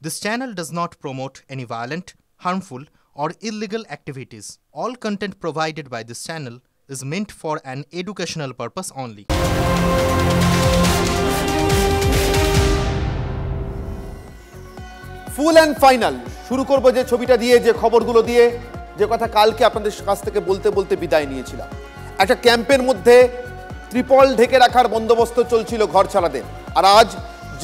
This channel does not promote any violent, harmful, or illegal activities. All content provided by this channel is meant for an educational purpose only. Full and final শুরু করব যে ছবিটা দিয়ে, যে খবরগুলো দিয়ে, যে কথা কালকে আপনাদের কাছ থেকে বলতে বলতে বিদায় নিয়েছিলাম। একটা ক্যাম্পের মধ্যে ত্রিপল ঢেকে রাখার বন্দোবস্ত চলছিল ঘর ছাড়াদের, আর আজ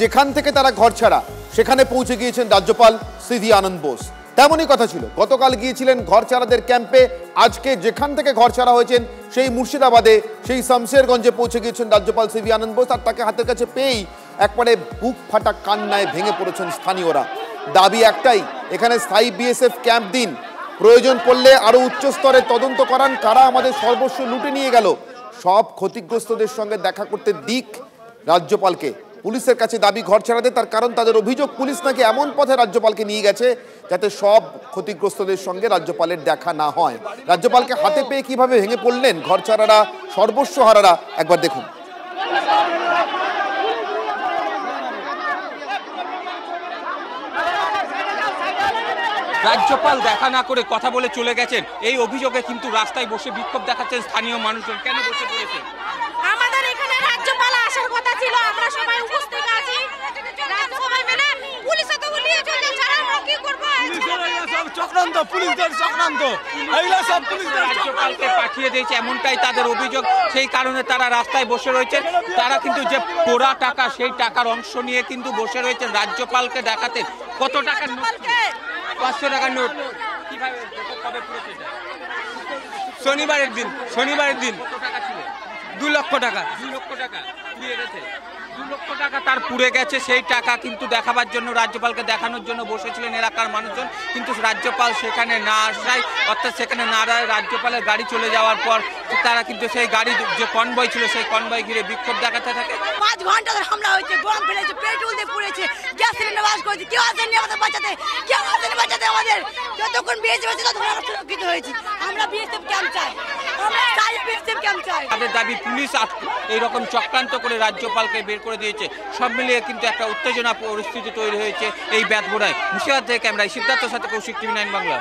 যেখান থেকে তারা ঘর ছাড়া সেখানে পৌঁছে গিয়েছেন রাজ্যপাল সিভি আনন্দ বোস। তেমনই কথা ছিল, গতকাল গিয়েছিলেন ঘর ছাড়াদের ক্যাম্পে, আজকে যেখান থেকে ঘর ছাড়া হয়েছেন সেই মুর্শিদাবাদে, সেই শামশেরগঞ্জে পৌঁছে গিয়েছেন রাজ্যপাল সিভি আনন্দ বোস। আর তাকে হাতের কাছে পেয়েই একবারে বুক ফাটা কান্নায় ভেঙে পড়েছেন স্থানীয়রা। দাবি একটাই, এখানে স্থায়ী বিএসএফ ক্যাম্প দিন, প্রয়োজন পড়লে আরো উচ্চ স্তরে তদন্ত করান কারা আমাদের সর্বস্ব লুটে নিয়ে গেল। সব ক্ষতিগ্রস্তদের সঙ্গে দেখা করতে দিক রাজ্যপালকে। পুলিশের কাছে দাবি ঘর ছাড়াতে, তার কারণ তাদের অভিযোগ পুলিশ নাকি এমন পথে রাজ্যপালকে নিয়ে গেছে যাতে সব ক্ষতিগ্রস্তদের সঙ্গে রাজ্যপালের দেখা না হয়। রাজ্যপালকে হাতে পেয়ে কিভাবে ভেঙে পড়লেন ঘর ছাড়ারা, সর্বস্ব হারারা, একবার দেখুন। রাজ্যপাল দেখা না করে কথা বলে চলে গেছেন, এই অভিযোগে কিন্তু রাস্তায় বসে বিক্ষোভ দেখাচ্ছেন স্থানীয় মানুষজন। কেন বসে পড়েছেন? আমাদের এখানে রাজ্যপাল আসার কথা ছিল, আমরা সবাই উপস্থিত আছি, সবাই মিলে পুলিশ তো বলিয়ে চলে যারা কি করব, সব চক্রান্ত, পুলিশদের চক্রান্ত, এইগুলো সব পুলিশদের রাজ্যপালকে পাঠিয়ে দিয়েছে এমনটাই তাদের অভিযোগ। সেই কারণে তারা রাস্তায় বসে রয়েছেন। তারা কিন্তু যে পোড়া টাকা, সেই টাকার অংশ নিয়ে কিন্তু বসে রয়েছেন রাজ্যপালকে দেখাতে। কত টাকার নোট? 500 টাকার নোট। কিভাবে কবে পুড়েছে? শনিবারের দিন কত টাকা ছিল? 2 লক্ষ টাকা। 2 লক্ষ টাকা পুড়িয়ে গেছে। 2 লক্ষ টাকা তার পুড়ে গেছে। সেই টাকা কিন্তু দেখাবার জন্য, রাজ্যপালকে দেখানোর জন্য বসেছিলেন এলাকার মানুষজন, কিন্তু রাজ্যপাল সেখানে না আসায়, অর্থাৎ সেখানে না দাঁড়ায়, রাজ্যপালের গাড়ি চলে যাওয়ার পর তারা কিন্তু সেই গাড়ি যে কনভয় ছিল সেই কনভয় ঘিরে বিক্ষোভ দেখাতে থাকে। 5 ঘন্টা ধরে হামলা হয়েছে, বোম ফেলেছে, পেট্রোল দিয়ে পুড়েছে, গ্যাস সিলিন্ডার বাস করেছে, কেউ আসেনি আমাদের বাঁচাতে, কেউ আসেনি বাঁচাতে আমাদের। যতক্ষণ বিএসএফ আছে ততক্ষণ আমরা সুরক্ষিত হয়েছি। আমরা বিএসএফ ক্যাম্প চাই, আমরা চাই বিএসএফ ক্যাম্প চাই। তাদের দাবি পুলিশ এইরকম চক্রান্ত করে রাজ্যপালকে বের করে দিয়েছে। সব মিলিয়ে কিন্তু একটা উত্তেজনা পরিস্থিতি তৈরি হয়েছে এই ব্যাতবোড়ায়। মুর্শিদাবাদ থেকে ক্যামেরায় সিদ্ধার্থর সাথে কৌশিক, টিভি 9 বাংলা।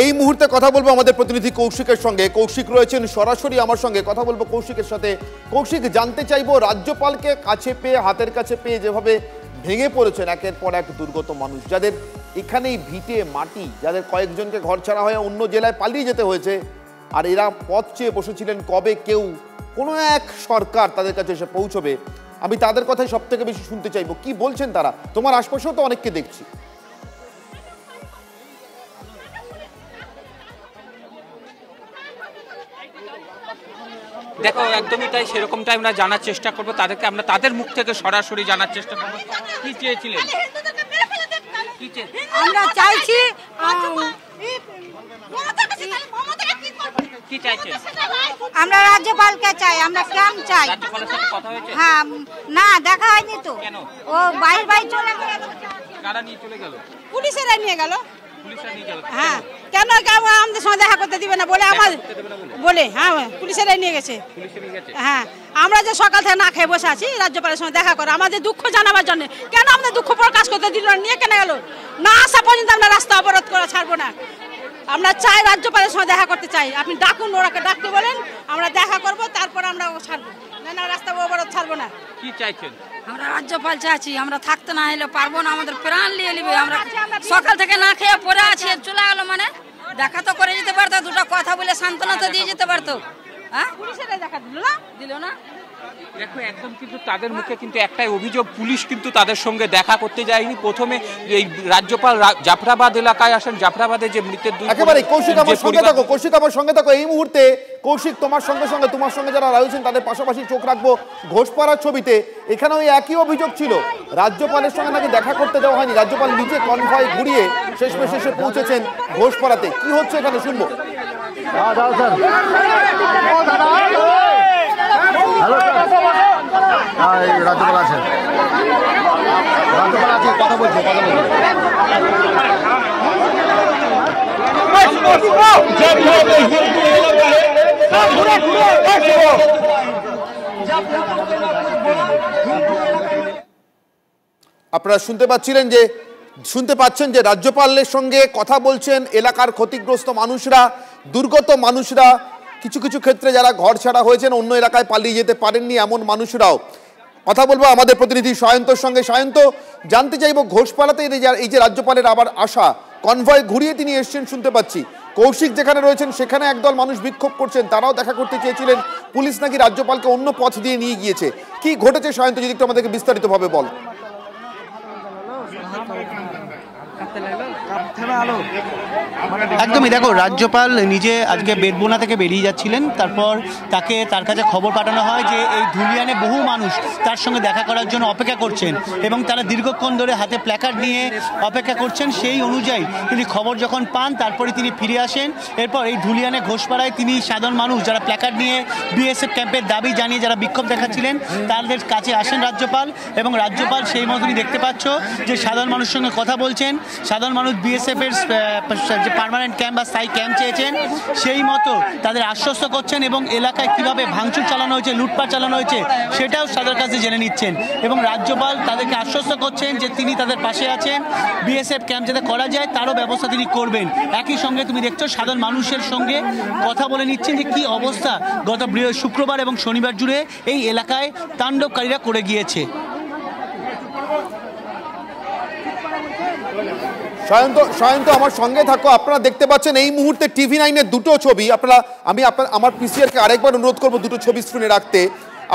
এই মুহূর্তে কথা বলবো আমাদের প্রতিনিধি কৌশিকের সঙ্গে। কৌশিক রয়েছেন সরাসরি আমার সঙ্গে, কথা বলবো কৌশিকের সাথে। কৌশিক, জানতে চাইবো, রাজ্যপালকে কাছে পেয়ে, হাতের কাছে পেয়ে যেভাবে ভেঙে পড়েছেন একের পর এক দুর্গত মানুষ, যাদের এখানেই ভিটে মাটি, যাদের কয়েকজনকে ঘর ছাড়া হয়ে অন্য জেলায় পালিয়ে যেতে হয়েছে, আর এরা পথ চেয়ে বসেছিলেন কবে কেউ কোনো এক সরকার তাদের কাছে এসে পৌঁছবে। আমি তাদের কথাই সব থেকে বেশি শুনতে চাইবো, কি বলছেন তারা? তোমার আশপাশেও তো অনেককে দেখছি। দেখো, একদমই তাই, সেরকমটাই আমরা জানার চেষ্টা করবো তাদেরকে, আমরা তাদের মুখ থেকে সরাসরি জানার চেষ্টা করবো। কি চেয়েছিলেন? আমরা চাইছি কি চাইছেন? আমরা রাজ্যপালকে চাই, আমরা ক্যাম্প চাই। রাজ্যপালের সাথে কথা হয়েছে? হ্যাঁ, না দেখা হয়নি তো। কেন? ও বাইরে চলে গেল। কারা নিয়ে চলে গেল? পুলিশেরা নিয়ে গেল। পুলিশরা নিয়ে গেল? হ্যাঁ, কেন আমাদের সঙ্গে দেখা করতে দিবে না বলে আমার বলে, হ্যাঁ পুলিশেরাই নিয়ে গেছে। হ্যাঁ, আমরা যে সকাল থেকে না খেয়ে বসে আছি রাজ্যপালের সঙ্গে দেখা করে আমাদের দুঃখ জানাবার জন্য, কেন আমাদের দুঃখ প্রকাশ করতে দিল না, নিয়ে কেন গেল? না আসা পর্যন্ত আমরা রাস্তা অবরোধ করে ছাড়বো না। আমরা চাই রাজ্যপালের সঙ্গে দেখা করতে চাই, আপনি ডাকুন, ওরাকে ডাকতে বলেন, আমরা দেখা করব, তারপর আমরা ছাড়বো না, রাস্তা অবরোধ ছাড়বো না। কি চাইছেন? আমরা রাজ্যপাল চাইছি, আমরা থাকতে না এলে পারবো না, আমাদের প্রাণ নিয়ে নিবে। আমরা সকাল থেকে না খেয়ে পড়ে আছি, চলে গেল, মানে দেখা তো করে যেতে পারতো, দুটো কথা বলে সান্ত্বনা তো দিয়ে যেতে পারতো। হ্যাঁ, পুলিশেরা দেখা দিল না। দেখো, একদম কিন্তু তাদের মুখে কিন্তু একটাই অভিযোগ, পুলিশ কিন্তু তাদের সঙ্গে দেখা করতে যায়নি। প্রথমে এই রাজ্যপাল জাফরাবাদ এলাকায় আসেন, জাফরাবাদে যে মৃতের একেবারে কৌশিক আমার সঙ্গে থাকো, কৌশিক আমার সঙ্গে থাকো এই মুহূর্তে। কৌশিক, তোমার সঙ্গে যারা রয়েছেন তাদের পাশাপাশি চোখ রাখবো ঘোষপাড়ার ছবিতে। এখানে ওই একই অভিযোগ ছিল, রাজ্যপালের সঙ্গে নাকি দেখা করতে দেওয়া হয়নি, রাজ্যপাল নিজে কনভয় ঘুরিয়ে শেষমেশ এসে পৌঁছেছেন ঘোষপাড়াতে। কি হচ্ছে এখানে শুনবো। রাজ্যপাল আছেন, কথা বলছে। আপনারা শুনতে পাচ্ছেন যে রাজ্যপালের সঙ্গে কথা বলছেন এলাকার ক্ষতিগ্রস্ত মানুষরা, দুর্গত মানুষরা, কিছু কিছু ক্ষেত্রে যারা ঘর ছাড়া হয়েছেন, অন্য এলাকায় পালিয়ে যেতে পারেননি এমন মানুষরাও। কথা বলবো আমাদের প্রতিনিধি সায়ন্তর সঙ্গে। সায়ন্ত, জানতে চাইবো ঘোষপাড়াতে এই যে রাজ্যপালের আবার আসা, কনভয় ঘুরিয়ে তিনি এসছেন শুনতে পাচ্ছি। কৌশিক যেখানে রয়েছেন সেখানে একদল মানুষ বিক্ষোভ করছেন, তারাও দেখা করতে চেয়েছিলেন, পুলিশ নাকি রাজ্যপালকে অন্য পথ দিয়ে নিয়ে গিয়েছে। কি ঘটেছে সায়ন্ত, যদি একটু আমাদেরকে বিস্তারিতভাবে বল। একদমই, দেখো রাজ্যপাল নিজে আজকে বেদবোনা থেকে বেরিয়ে যাচ্ছিলেন, তারপর তার কাছে খবর পাঠানো হয় যে এই ধুলিয়ানে বহু মানুষ তার সঙ্গে দেখা করার জন্য অপেক্ষা করছেন এবং তারা দীর্ঘক্ষণ ধরে হাতে প্ল্যাকার্ড নিয়ে অপেক্ষা করছেন। সেই অনুযায়ী তিনি খবর যখন পান তারপরে তিনি ফিরে আসেন। এরপর এই ধুলিয়ানে ঘোষপাড়ায় তিনি সাধারণ মানুষ যারা প্ল্যাকার্ড নিয়ে বিএসএফ ক্যাম্পের দাবি জানিয়ে যারা বিক্ষোভ দেখাচ্ছিলেন তাদের কাছে আসেন রাজ্যপাল, এবং রাজ্যপাল সেই মতনই দেখতে পাচ্ছ যে সাধারণ মানুষের সঙ্গে কথা বলছেন। সাধারণ মানুষ বিএসএফের যে পার্মানেন্ট ক্যাম্প বা স্থায়ী ক্যাম্প চেয়েছেন সেই মতো তাদের আশ্বস্ত করছেন, এবং এলাকায় কিভাবে ভাঙচুর চালানো হয়েছে, লুটপাট চালানো হয়েছে সেটাও তাদের কাছে জেনে নিচ্ছেন। এবং রাজ্যপাল তাদেরকে আশ্বস্ত করছেন যে তিনি তাদের পাশে আছেন, বিএসএফ ক্যাম্প যাতে করা যায় তারও ব্যবস্থা তিনি করবেন। একই সঙ্গে তুমি দেখছো সাধারণ মানুষের সঙ্গে কথা বলে নিচ্ছেন যে কি অবস্থা গত শুক্রবার এবং শনিবার জুড়ে এই এলাকায় তাণ্ডবকারীরা করে গিয়েছে। সায়ন্ত আমার সঙ্গে থাকো। আপনারা দেখতে পাচ্ছেন এই মুহূর্তে TV9-এর দুটো ছবি। আমার পিসিআরকে আরেকবার অনুরোধ করবো দুটো ছবি স্ক্রিনে রাখতে।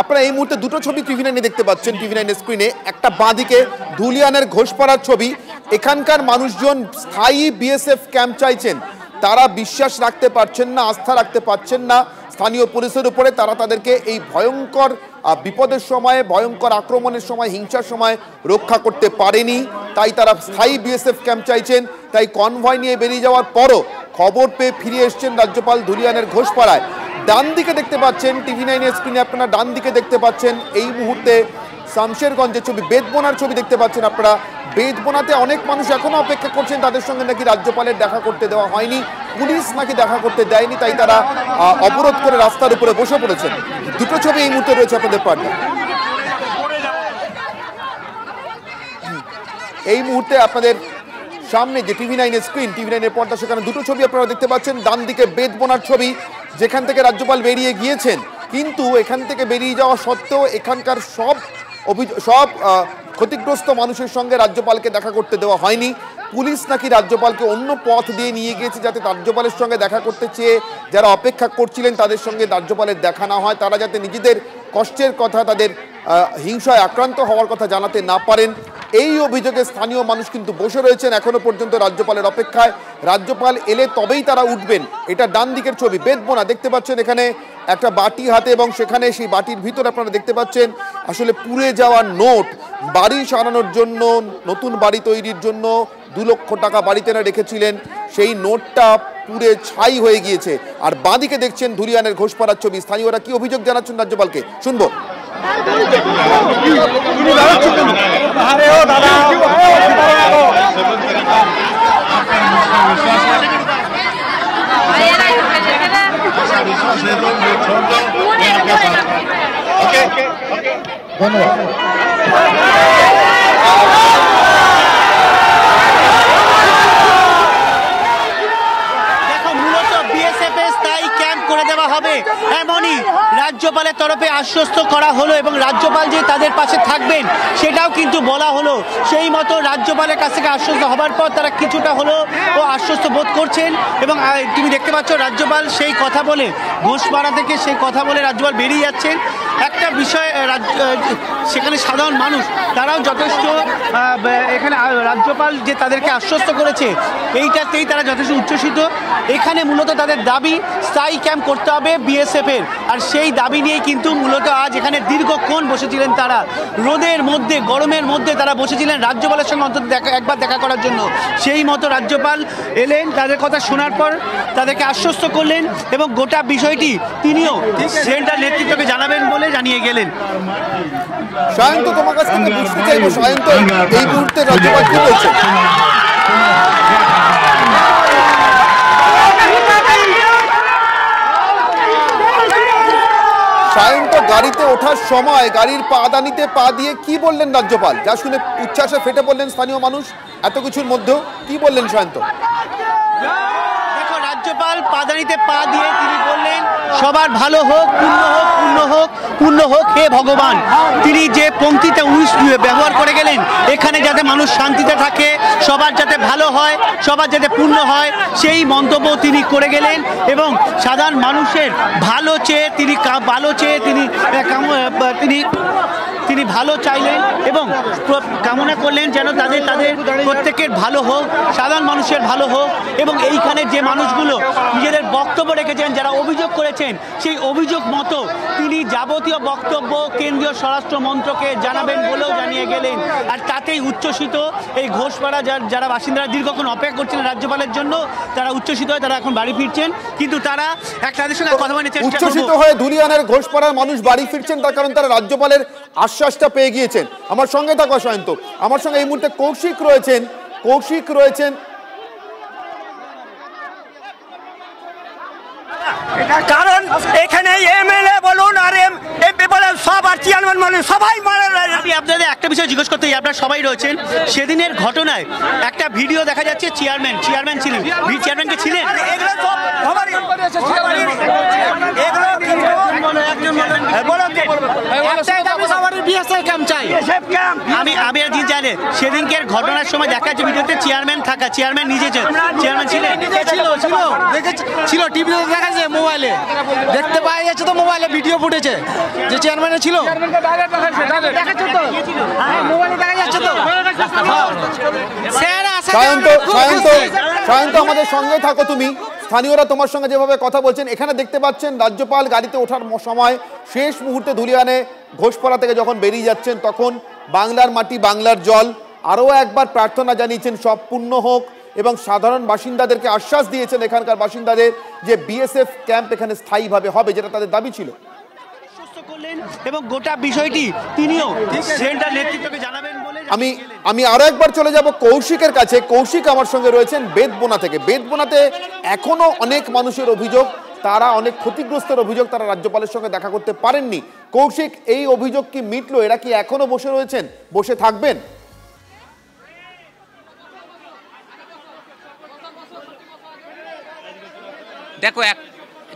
আপনারা এই মুহূর্তে দুটো ছবি TV9-এ দেখতে পাচ্ছেন, TV9-এর স্ক্রিনে। একটা বাঁদিকে ধুলিয়ানের ঘোষপাড়ার ছবি। এখানকার মানুষজন স্থায়ী বিএসএফ ক্যাম্প চাইছেন, তারা বিশ্বাস রাখতে পারছেন না, আস্থা রাখতে পারছেন না স্থানীয় পুলিশের উপরে। তারা তাদেরকে এই ভয়ঙ্কর বিপদের সময়ে, ভয়ঙ্কর আক্রমণের সময়, হিংসার সময় রক্ষা করতে পারেনি, তাই তারা স্থায়ী বিএসএফ ক্যাম্প চাইছেন। তাই কনভয় নিয়ে বেরিয়ে যাওয়ার পরও খবর পেয়ে ফিরে এসছেন রাজ্যপাল ধুলিয়ানের ঘোষপাড়ায়। ডান দিকে দেখতে পাচ্ছেন TV9-এর স্ক্রিনে, আপনারা ডান দিকে দেখতে পাচ্ছেন এই মুহূর্তে শামশেরগঞ্জের ছবি, বেদবোনার ছবি দেখতে পাচ্ছেন আপনারা। বেদবোনাতে অনেক মানুষ এখনো অপেক্ষা করছেন, তাদের সঙ্গে নাকি রাজ্যপালের দেখা করতে দেওয়া হয়নি, পুলিশ নাকি দেখা করতে দেয়নি, তাই তারা অবরোধ করে রাস্তার উপরে বসে পড়েছেন। দুটো ছবি এই মুহূর্তে রয়েছে আপনাদের পর্দায়। এই মুহূর্তে আপনাদের সামনে যে TV9-এর স্ক্রিন, TV9-এর পর্দা, সেখানে দুটো ছবি আপনারা দেখতে পাচ্ছেন। ডান দিকে বেদবোনার ছবি, যেখান থেকে রাজ্যপাল বেরিয়ে গিয়েছেন, কিন্তু এখান থেকে বেরিয়ে যাওয়া সত্ত্বেও এখানকার সব ক্ষতিগ্রস্ত মানুষের সঙ্গে রাজ্যপালকে দেখা করতে দেওয়া হয়নি। পুলিশ নাকি রাজ্যপালকে অন্য পথ দিয়ে নিয়ে গিয়েছে, যাতে রাজ্যপালের সঙ্গে দেখা করতে চেয়ে যারা অপেক্ষা করছিলেন তাদের সঙ্গে রাজ্যপালের দেখা না হয়, তারা যাতে নিজেদের কষ্টের কথা, তাদের হিংসায় আক্রান্ত হওয়ার কথা জানাতে না পারেন। এই অভিযোগে স্থানীয় মানুষ কিন্তু বসে রয়েছেন এখনো পর্যন্ত রাজ্যপালের অপেক্ষায়। রাজ্যপাল এলে তবেই তারা উঠবেন। এটা ডান দিকের ছবি, বেদবোনা। দেখতে পাচ্ছেন এখানে একটা বাটি হাতে, এবং সেখানে সেই বাটির ভিতরে আপনারা দেখতে পাচ্ছেন আসলে পুড়ে যাওয়া নোট। বাড়ি সারানোর জন্য, নতুন বাড়ি তৈরির জন্য 2 লক্ষ টাকা বাড়িতে না রেখেছিলেন, সেই নোটটা পুড়ে ছাই হয়ে গিয়েছে। আর বাঁদিকে দেখছেন ধুলিয়ানের ঘোষপাড়ার ছবি। স্থানীয়রা কি অভিযোগ জানাচ্ছেন রাজ্যপালকে শুনবো। ধন্যবাদ। এমনই রাজ্যপালের তরফে আশ্বস্ত করা হলো, এবং রাজ্যপাল যে তাদের পাশে থাকবেন সেটাও কিন্তু বলা হলো। সেই মতো রাজ্যপালের কাছ থেকে আশ্বস্ত হবার পর তারা কিছুটা হলো ও আশ্বস্ত বোধ করছেন। এবং তুমি দেখতে পাচ্ছ রাজ্যপাল সেই কথা বলে, ঘোষপাড়া থেকে সেই কথা বলে রাজ্যপাল বেরিয়ে যাচ্ছেন। একটা বিষয়, সেখানে সাধারণ মানুষ তারাও যথেষ্ট, এখানে রাজ্যপাল যে তাদেরকে আশ্বস্ত করেছে এইটাতেই তারা যথেষ্ট উচ্ছ্বসিত। এখানে মূলত তাদের দাবি স্থায়ী ক্যাম্প করতে হবে বিএসএফের, আর সেই দাবি নিয়েই কিন্তু মূলত আজ এখানে দীর্ঘক্ষণ বসেছিলেন তারা। রোদের মধ্যে, গরমের মধ্যে তারা বসেছিলেন রাজ্যপালের সঙ্গে অন্তত একবার দেখা করার জন্য। সেই মতো রাজ্যপাল এলেন, তাদের কথা শোনার পর তাদেরকে আশ্বস্ত করলেন, এবং গোটা বিষয়টি তিনিও সেন্ট্রাল নেতৃত্বকে জানাবেন বলে জানিয়ে গেলেন। সায়ন্ত, তোমার কাছ থেকে বুঝতে চাইবো, সায়ন্ত এই মুহূর্তে রাজ্যপাল কি বলছেন? সায়ন্ত, গাড়িতে ওঠার সময় গাড়ির পাদানিতে পা দিয়ে কি বললেন রাজ্যপাল, যা শুনে উচ্ছ্বাসে ফেটে পড়লেন স্থানীয় মানুষ। এত কিছুর মধ্যেও কি বললেন সায়ন্ত? দেখো, রাজ্যপাল পাদানিতে পা দিয়ে তিনি বললেন সবার ভালো হোক, পূর্ণ হোক, পূর্ণ হোক, পূর্ণ হোক হে ভগবান। তিনি যে পংক্তিতে ব্যবহার করে গেলেন, এখানে যাতে মানুষ শান্তিতে থাকে, সবার যাতে ভালো হয়, সবার যাতে পূর্ণ হয়, সেই মন্তব্য তিনি করে গেলেন। এবং সাধারণ মানুষের ভালো চেয়ে তিনি ভালো চাইলেন এবং কামনা করলেন যেন তাদের প্রত্যেকের ভালো হোক, সাধারণ মানুষের ভালো হোক। এবং এইখানে যে মানুষগুলো নিজেদের বক্তব্য রেখেছেন, যারা অভিযোগ করেছেন, সেই অভিযোগ মতো তিনি যাবতীয় বক্তব্য কেন্দ্রীয় স্বরাষ্ট্র মন্ত্রকে জানাবেন বলেও জানিয়ে গেলেন। আর তাতেই উচ্ছ্বসিত এই ঘোষপাড়া যারা বাসিন্দারা দীর্ঘক্ষণ অপেক্ষা করছিলেন রাজ্যপালের জন্য, তারা উচ্ছ্বসিত হয়ে তারা এখন বাড়ি ফিরছেন। কিন্তু তারা তাদের সঙ্গে কথা বলে উচ্ছ্বসিত হয়ে ধুলিয়ানের ঘোষপাড়ার মানুষ বাড়ি ফিরছেন, তার কারণ তারা রাজ্যপালের আশ্বাসটা পেয়ে গিয়েছেন। আমার সঙ্গে থাকা সায়ন্ত, আমার সঙ্গে এই মুহূর্তে কৌশিক রয়েছেন। কারণ এখানে এমএলএ বলুন আর এমপি বলুন, সব আর চেয়ারম্যান বলুন, সবাই মারা। আমি আপনাদের একটা বিষয় জিজ্ঞেস করতে, আপনারা সবাই রয়েছেন, সেদিনের ঘটনায় একটা ভিডিও দেখা যাচ্ছে চেয়ারম্যান ছিলেন, চেয়ারম্যানকে ছিলেন, আমি আর জানি সেদিনকের ঘটনার সময় দেখা যাচ্ছে ভিডিওতে চেয়ারম্যান নিজে চেয়ারম্যান ছিল, টিভিতে দেখা যায়, মোবাইলে দেখতে পাওয়া যাচ্ছে, তো মোবাইলে ভিডিও ফুটেছে যে চেয়ারম্যানে ছিল, সায়ন্ত আমাদের সঙ্গে থাকো তুমি। স্থানীয়রা তোমার সঙ্গে যেভাবে কথা বলছেন, এখানে দেখতে পাচ্ছেন রাজ্যপাল গাড়িতে ওঠার সময় শেষ মুহূর্তে ধুলিয়ানে ঘোষপাড়া থেকে যখন বেরিয়ে যাচ্ছেন, তখন বাংলার মাটি বাংলার জল আরও একবার প্রার্থনা জানিয়েছেন সব পূর্ণ হোক এবং সাধারণ বাসিন্দাদেরকে আশ্বাস দিয়েছেন এখানকার বাসিন্দাদের যে বিএসএফ ক্যাম্প এখানে স্থায়ীভাবে হবে, যেটা তাদের দাবি ছিল। এবং গোটা বিষয়টি তিনিও সেন্ট্রাল নেতৃত্বকে জানাবেন বলে আমি আরো একবার চলে যাব কৌশিকের কাছে। কৌশিক আমার সঙ্গে রয়েছেন বেদবোনা থেকে। বেদবোনাতে এখনো অনেক মানুষের অভিযোগ, তারা অনেক ক্ষতিগ্রস্তের অভিযোগ, তারা রাজ্যপালের সঙ্গে দেখা করতে পারেননি। কৌশিক, এই অভিযোগ কি মিটলো? এরা কি এখনো বসে রয়েছেন, বসে থাকবেন?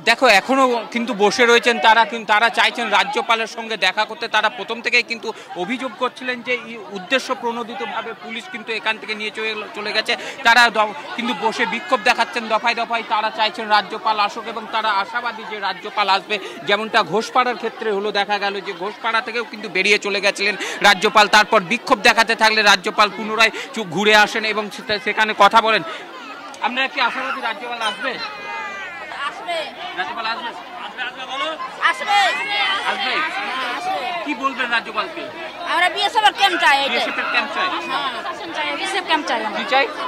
দেখো এখনো কিন্তু বসে রয়েছেন তারা চাইছেন রাজ্যপালের সঙ্গে দেখা করতে। তারা প্রথম থেকেই কিন্তু অভিযোগ করছিলেন যে উদ্দেশ্য প্রণোদিতভাবে পুলিশ কিন্তু এখান থেকে নিয়ে চলে গেছে। তারা কিন্তু বসে বিক্ষোভ দেখাচ্ছেন দফায় দফায়। তারা চাইছেন রাজ্যপাল আসুক এবং তারা আশাবাদী যে রাজ্যপাল আসবে। যেমনটা ঘোষপাড়ার ক্ষেত্রে হলো, দেখা গেল যে ঘোষপাড়া থেকেও কিন্তু বেরিয়ে চলে গেছিলেন রাজ্যপাল। তারপর বিক্ষোভ দেখাতে থাকলে রাজ্যপাল পুনরায় ঘুরে আসেন এবং সেখানে কথা বলেন। আপনারা কি আশাবাদী রাজ্যপাল আসবে? কি বলবেন রাজ্যপালকে? আমরা বিএসএফ ক্যাম্প চাই,